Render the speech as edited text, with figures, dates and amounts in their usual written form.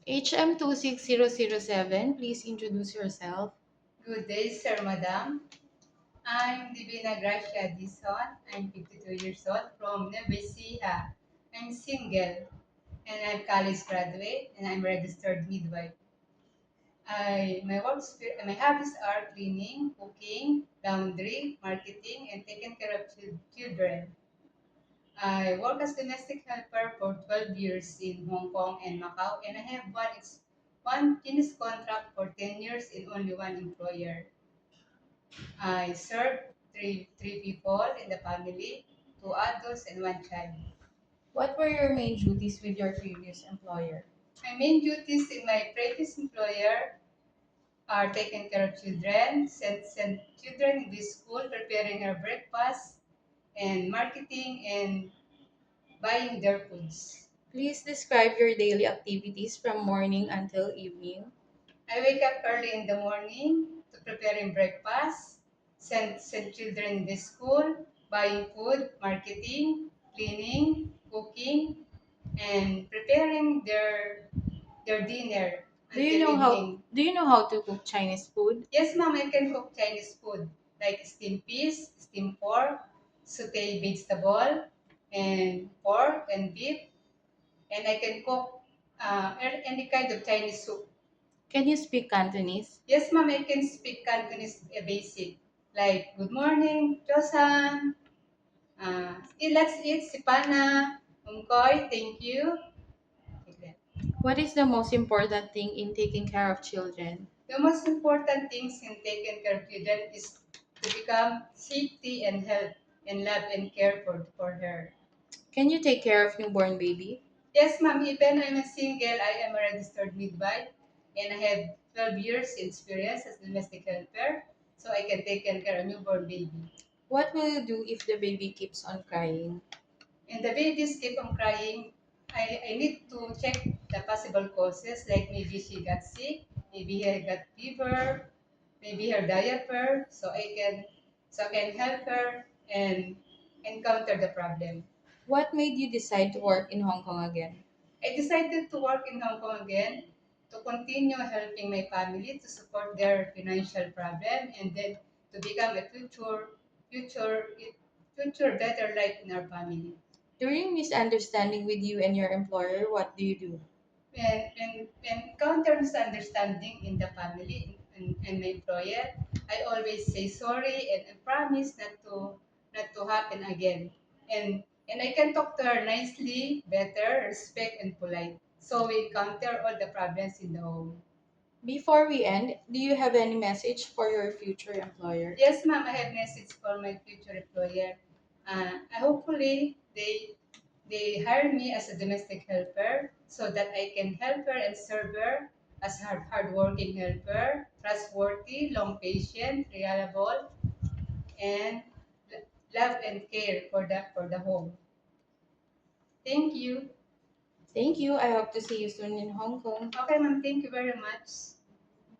HM26007, please introduce yourself. Good day, Sir Madam. I'm Divina Gracia Dizon. I'm 52 years old from Nueva Ecija. I'm single and I'm college graduate and I'm registered midwife. My hobbies are cleaning, cooking, laundry, marketing, and taking care of children. I work as domestic helper for 12 years in Hong Kong and Macau, and I have one finished contract for 10 years in only one employer. I serve three people in the family, two adults and one child. What were your main duties with your previous employer? My main duties in my previous employer are taking care of children, send children in the school, preparing their breakfast, and marketing and buying their foods. Please describe your daily activities from morning until evening. I wake up early in the morning to preparing breakfast, send children in the school, buying food, marketing, cleaning, cooking, and preparing their dinner until evening. Do you know how to cook Chinese food? Yes, ma'am, I can cook Chinese food like steamed fish, steamed pork, sauteed vegetable, and pork and beef, and I can cook any kind of Chinese soup. Can you speak Cantonese? Yes, ma'am, I can speak Cantonese basic like good morning, Josan, let's eat sipana, umkoy, thank you. Like that. What is the most important thing in taking care of children? The most important things in taking care of children is to become safety and health and love and care for her. Can you take care of newborn baby? Yes, ma'am, even I'm a single, I am a registered midwife and I have 12 years experience as domestic helper, so I can take care of newborn baby. What will you do if the baby keeps on crying? And the babies keep on crying, I need to check the possible causes, like maybe she got sick, maybe he got fever, maybe her diaper, so I can help her and encounter the problem. What made you decide to work in Hong Kong again? I decided to work in Hong Kong again to continue helping my family to support their financial problem and then to become a future future better life in our family. During misunderstanding with you and your employer, what do you do? When encounter misunderstanding in the family and my employer, I always say sorry and I promise not to happen again. And I can talk to her nicely, better, respect and polite. So we encounter all the problems in the home. Before we end, do you have any message for your future employer? Yes, ma'am, I have message for my future employer. Hopefully they hire me as a domestic helper so that I can help her and serve her as hardworking helper, trustworthy, long patient, reliable, and love and care for the home. Thank you. Thank you. I hope to see you soon in Hong Kong. Okay, ma'am. Thank you very much.